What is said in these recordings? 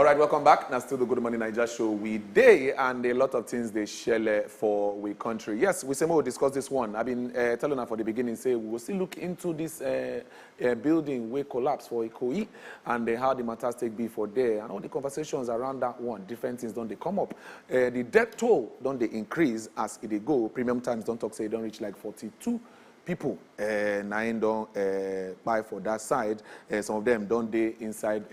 right, welcome back. Now still the Good Morning Naija show. We day and a lot of things they share for we country. Yes, we say we'll discuss this one. I've been telling her for the beginning, say we will still look into this building where collapse for Ikoyi and how the matters take be for there and all the conversations around that one. Different things don't they come up. The death toll don't they increase as it go. Premium Times don't talk say it don't reach like 42 people. Nine don't buy for that side. Some of them don't they inside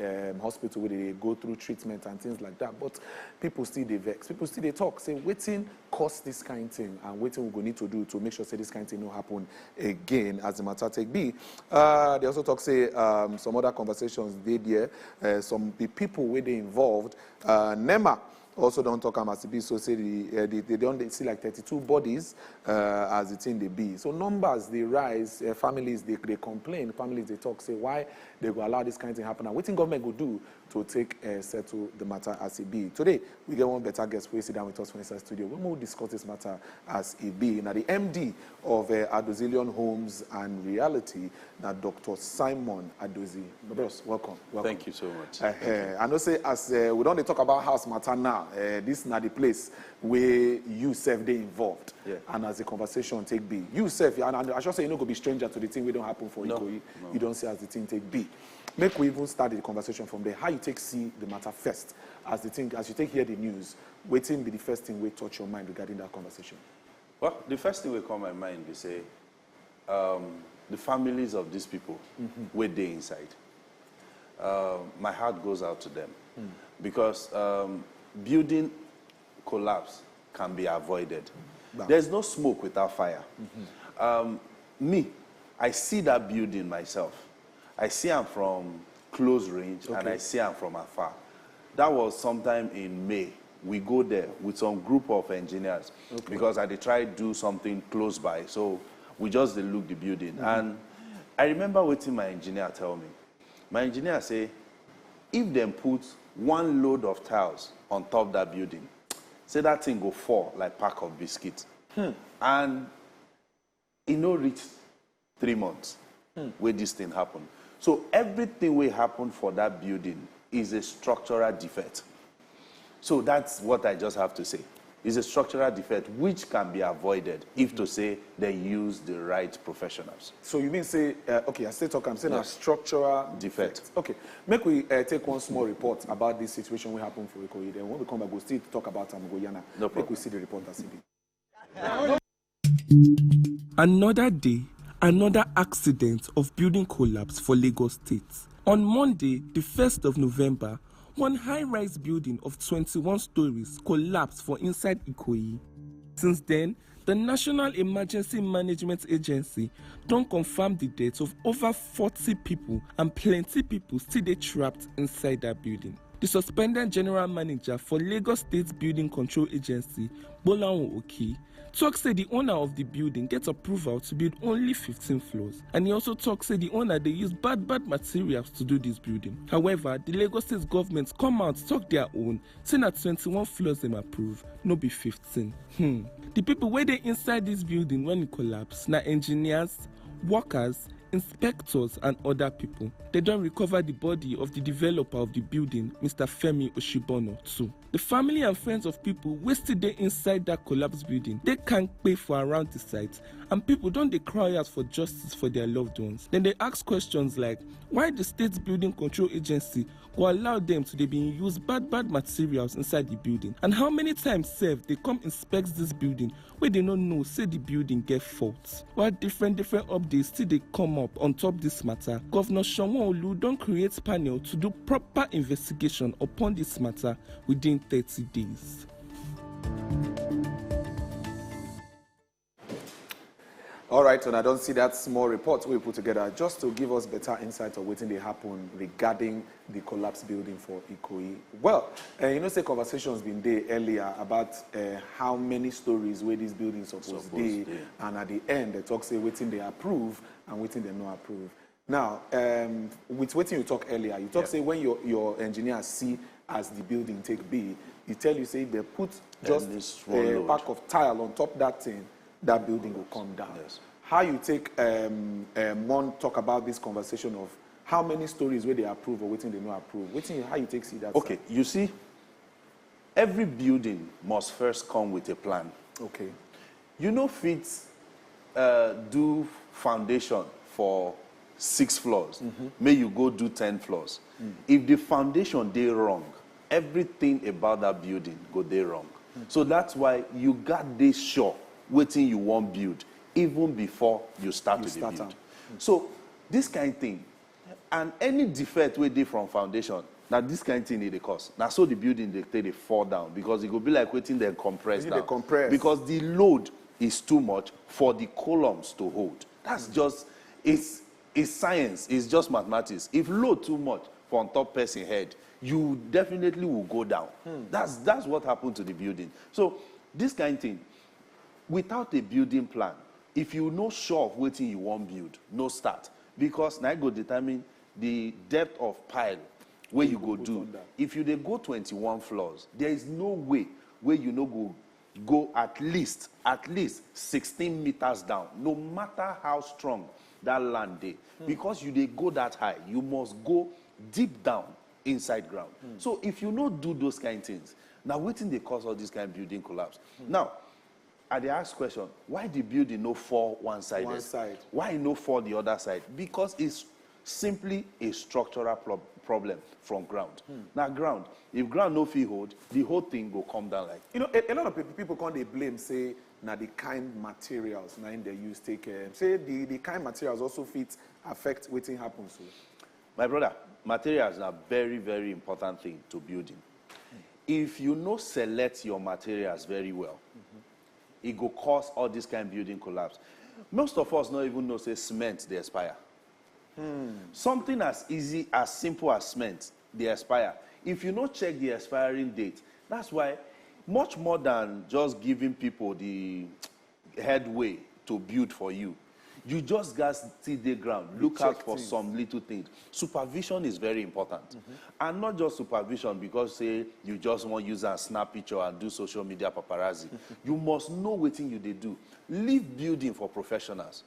hospital where they go through treatment and things like that. But people still they vex. People still they talk. Say waiting cause this kind of thing and waiting we go need to do to make sure say this kind of thing no happen again as the matter take be. They also talk say some other conversations they there. Some the people where they involved. NEMA also don't talk about CB, so say they don't see like 32 bodies as the thing they be. So numbers they rise, families they complain, families they talk, say why they go allow this kind of thing happen. And what think government will do to take settle the matter as it be. Today we get one better guest who sit down with us from inside studio. We will discuss this matter as it be. Now the MD of Adozilion Homes and Reality, now Dr. Simon Adozi. Bros, welcome. Thank you so much. I know say as we don't talk about house matter now. This is not the place where you self they involved, and as the conversation take be, you self, and I should say you know go be stranger to the thing we don't happen for Ikoyi. No. You don't see as the thing take be. Make we even start the conversation from there. How you take see the matter first, as the thing as you take hear the news, waiting be the first thing we touch your mind regarding that conversation. Well, the first thing will come to my mind is say the families of these people where they inside. My heart goes out to them because. Building collapse can be avoided. There's no smoke without fire. Me, I see that building myself. I see them from close range and I see them from afar. That was sometime in May. We go there with some group of engineers because I try to do something close by. So we just look the building. And I remember what my engineer tell me. My engineer say, if them put one load of tiles on top of that building, say that thing go fall like pack of biscuits. And it no reach 3 months where this thing happened. So everything will happen for that building is a structural defect. So that's what I just have to say. It's a structural defect which can be avoided if to say they use the right professionals. So you mean say, okay, I still talk, I'm saying a structural defect. Okay, make we take one small report about this situation we happen for Ikoyi. Then when we come back, we'll still talk about Goyana. No problem. Make we see the report as it be. Another day, another accident of building collapse for Lagos State. On Monday, the 1st of November, one high-rise building of 21 stories collapsed for inside Ikoyi. Since then, the National Emergency Management Agency don't confirm the deaths of over 40 people and plenty people still they trapped inside that building. The suspended general manager for Lagos State Building Control Agency, Bolawo Oki, talks say the owner of the building gets approval to build only 15 floors. And he also talks say the owner they use bad materials to do this building. However, the Lagos State government come out talk their own, saying that 21 floors them approve, no be 15. The people where they inside this building when it collapse, now engineers, workers, inspectors and other people. They don't recover the body of the developer of the building, Mr. Femi Oshibono, too. The family and friends of people wasted there inside that collapsed building. They can't pay for around the site, and people don't they cry out for justice for their loved ones. Then they ask questions like, why the State Building Control Agency will allow them to they being used bad materials inside the building, and how many times they come inspect this building where they don't know say the building get faults. While different updates still they come up on top this matter, Governor Shonwo Olu don't create panel to do proper investigation upon this matter within 30 days. All right, and I don't see that small report we put together just to give us better insight of what they happen regarding the collapsed building for Ikoyi. Well, you know, say conversations been there earlier about how many stories where these buildings supposed to be, and at the end they talk say waiting they approve and waiting they no approve. Now, with waiting you talk earlier, you talk say when your engineers see as the building take be, you tell you say they put just a pack of tile on top that thing, that building will come down. Yes. How you take talk about this conversation of how many stories where they approve or waiting they no approve? Waiting, how you take see that? Okay, side? you see, every building must first come with a plan. Okay. You know, fit do foundation for 6 floors. May you go do 10 floors. If the foundation dey wrong, everything about that building go dey wrong. So that's why you got this sure waiting you won't build even before you start to start build. am. So this kind of thing, and any defect we dey from foundation, now this kind of thing dey cause. Now so the building they fall down because it will be like waiting they compress Maybe down. they compress. Because the load is too much for the columns to hold. That's just it's science. It's just mathematics. If load too much for on top person head, you definitely will go down. That's what happened to the building. So this kind of thing, without a building plan, if you no sure of waiting you won't build, no start. Because now go determine the depth of pile where you go do. If you dey go 21 floors, there is no way where you no go at least 16 meters down, no matter how strong that land dey. Because you dey go that high, you must go deep down inside ground. So if you no do those kind of things, now waiting they cause all this kind of building collapse. Now, I dey ask question, why the building no fall one side? One side. Why no fall the other side? Because it's simply a structural problem from ground. Now ground, if ground no fit hold, the whole thing go come down like. You know, a lot of people can't they blame, say, now the kind materials now in they use take say the kind materials also fit affect waiting happens. So. My brother, materials are very, very important thing to building. If you no select your materials very well, it go cause all this kind of building collapse. Most of us not even know say cement they expire. Something as easy, as simple as cement, they expire. If you not check the expiring date, that's why much more than just giving people the headway to build for you, you just got to see the ground, look out for some little things. Supervision is very important. And not just supervision because say you just want to use and snap picture and do social media paparazzi. You must know what thing you they do. Leave building for professionals.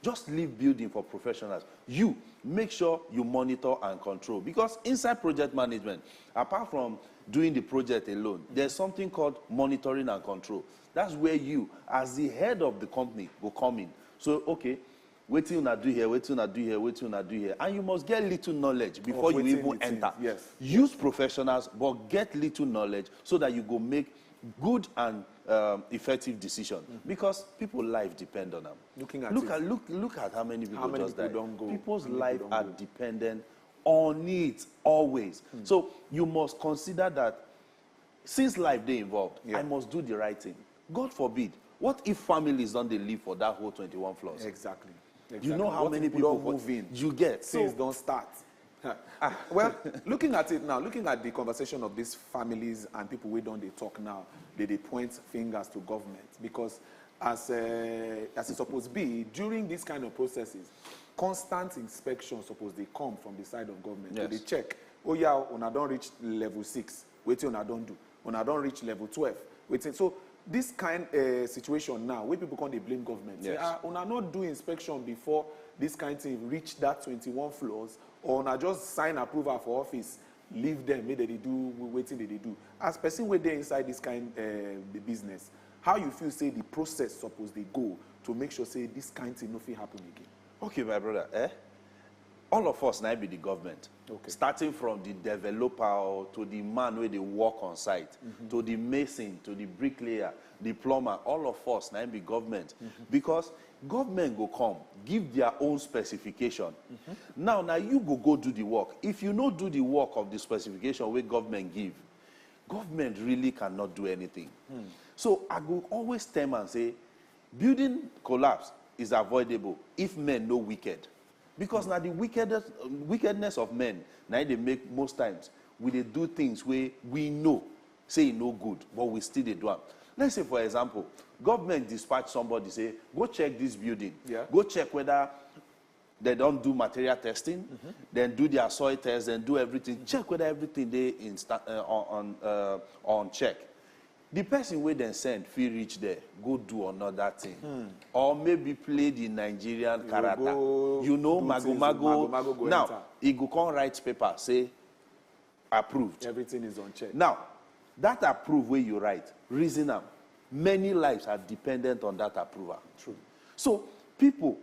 Just leave building for professionals. You make sure you monitor and control. Because inside project management, apart from doing the project alone, there's something called monitoring and control. That's where you, as the head of the company, will come in. So, okay, wait till you do here, wait till you do here, wait till you do here. And you must get little knowledge before you even enter. Yes. Use professionals, but get little knowledge so that you go make good and effective decision. Because people's life depend on them. Look at how many people just died. People's life are dependent on it always. So you must consider that since life they involved, I must do the right thing. God forbid. What if families don't they live for that whole 21 floors? Exactly. You know how many people don't move in? You get. Things don't start. Well, looking at it now, looking at the conversation of these families and people we don't they talk now, they point fingers to government because as it's supposed to be during these kind of processes, constant inspection supposed they come from the side of government. Yes. So they check. Oh yeah, when I don't reach level 6, wait till I don't do. When I don't reach level 12, wait till. So this kind situation now, where people can't they blame government. Yes. Say, when I not do inspection before this kind of thing reach that 21 floors, or I just sign approval for office, leave them, maybe they do waiting they do. As person where they inside this kind the business, how you feel say the process suppose they go to make sure say this kind of thing nothing happen again? Okay, my brother, all of us now be the government. Okay. Starting from the developer to the man where they work on site, to the mason, to the bricklayer, the plumber, all of us now be government. Because government go come, give their own specification. Now you go do the work. If you not do the work of the specification where government give, government really cannot do anything. So I go always tell them and say, building collapse is avoidable if men know wicked. Because now the wickedness of men, now they make most times, they do things where we know, say no good, but we still they do it. Let's say, for example, government dispatch somebody, say, go check this building. Yeah. Go check whether they don't do material testing, then do their soil test, then do everything. Check whether everything they on check. the person wey dem send fit reach there go do another thing or maybe play the Nigerian character, you know, mago go now enter. he go come write paper say approved. Everything is on check. Now that approve wey you write, reason am, many lives are dependent on that approval. True. So people,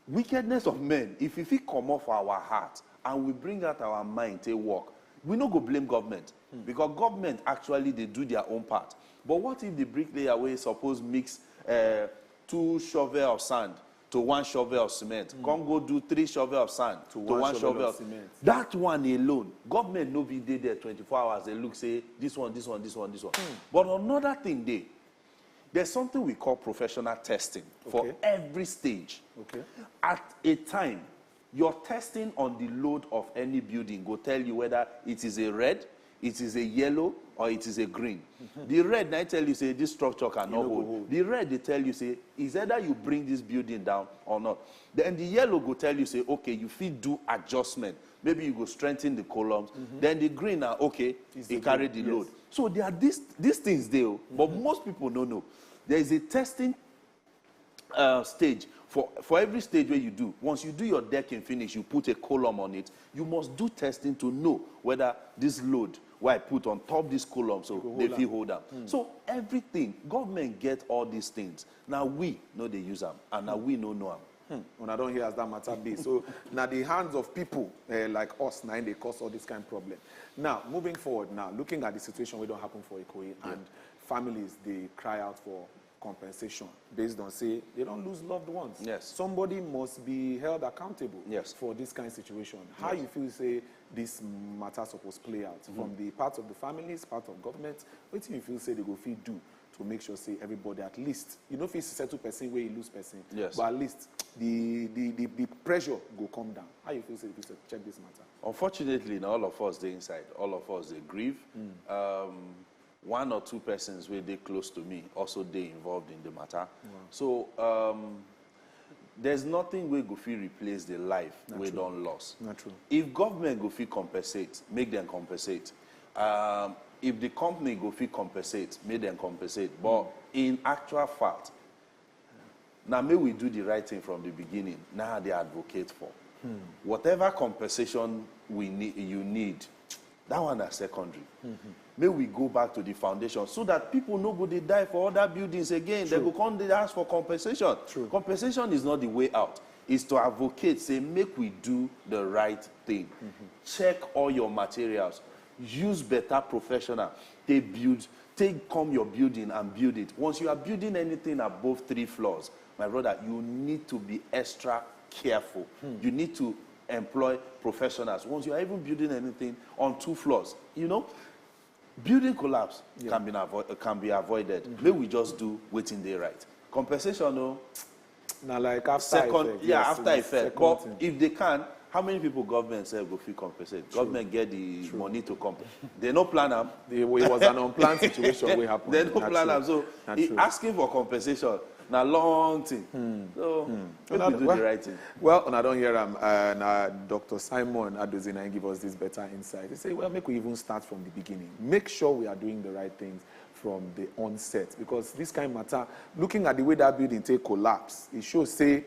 wickedness of men, if we fit comot for our heart and we bring out our mind take work, we no go blame government because government actually they do their own part. But what if the bricklayer wey suppose mix 2 shovel of sand to 1 shovel of cement, come go do 3 shovel of sand to 1 shovel of cement? That one alone, government no be dey there 24 hours. They look say this one. But another thing there's something we call professional testing for every stage. Okay. At a time, your testing on the load of any building will tell you whether it is a red, it is a yellow, or it is a green. The red, I tell you, say this structure cannot hold. The red, they tell you, say, is either you bring this building down or not. Then the yellow will tell you, say, okay, you fit do adjustment. Maybe you go strengthen the columns. Then the green are okay, it carry the load. So there are these things there, but most people don't know. There is a testing stage for every stage where you do. Once you do your decking finish, you put a column on it. You must do testing to know whether this load where I put on top this column, so they feel hold them. So everything, government get all these things. Now we know they use them, and now we know them. When I don't hear as that matter be. So now the hands of people like us, now they cause all this kind of problem. Now, moving forward now, looking at the situation we don't happen for Ikoyi, and families, they cry out for compensation based on, say, they don't lose loved ones. Yes. Somebody must be held accountable Yes. for this kind of situation. How you feel, say, this matter supposed to play out from the part of the families, part of government? What do you feel, say, they go feel do to make sure, say, everybody at least, you know, if it's settle person where you lose person, Yes. but at least the pressure go come down. How you feel, say, if you check this matter? Unfortunately, all of us they inside. All of us they grieve. 1 or 2 persons where they close to me also they involved in the matter. So there's nothing we go feel replace the life we don't lost. Not true. If government go feel compensate, make them compensate. If the company go feel compensate, make them compensate. But in actual fact, now may we do the right thing from the beginning. Now they advocate for whatever compensation we need. You need that one is secondary. May we go back to the foundation so that people no go they die for other buildings again. They go come they ask for compensation. True. Compensation is not the way out. It's to advocate, say, make we do the right thing. Check all your materials. Use better professional. They build, take come your building and build it. Once you are building anything above 3 floors, my brother, you need to be extra careful. You need to employ professionals. Once you are even building anything on 2 floors, you know, building collapse can be avoided. May we just do waiting day right. Compensation, no. Now, like after Second, effect, yeah, yes, after it's effect. second But thing. if they can, how many people government say go feel compensate? Government get the money to compensate. They no plan them. It was an unplanned situation we happened. They no Not plan true. them. So Not he true. asking for compensation na long thing. So maybe we do the right thing. Well, and I don't hear Dr. Simon Adozina give us this better insight. He say, well, make we even start from the beginning. Make sure we are doing the right things from the onset, because this kind of matter, looking at the way that building take collapse, it shows, say,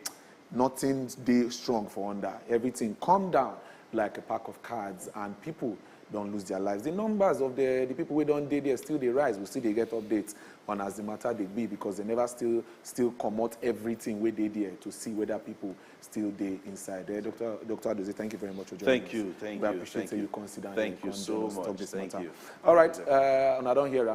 nothing dey strong for under. Everything come down like a pack of cards, and people don't lose their lives. The numbers of the people who don't dey there still they rise. We still they get updates on as the matter they be, because they never still come out everything where they there to see whether people still dey inside there. Dr. Adozie, thank you very much for joining us. Thank We you. appreciate you considering. Thank you so much. This Thank matter. you. All right, and I don't hear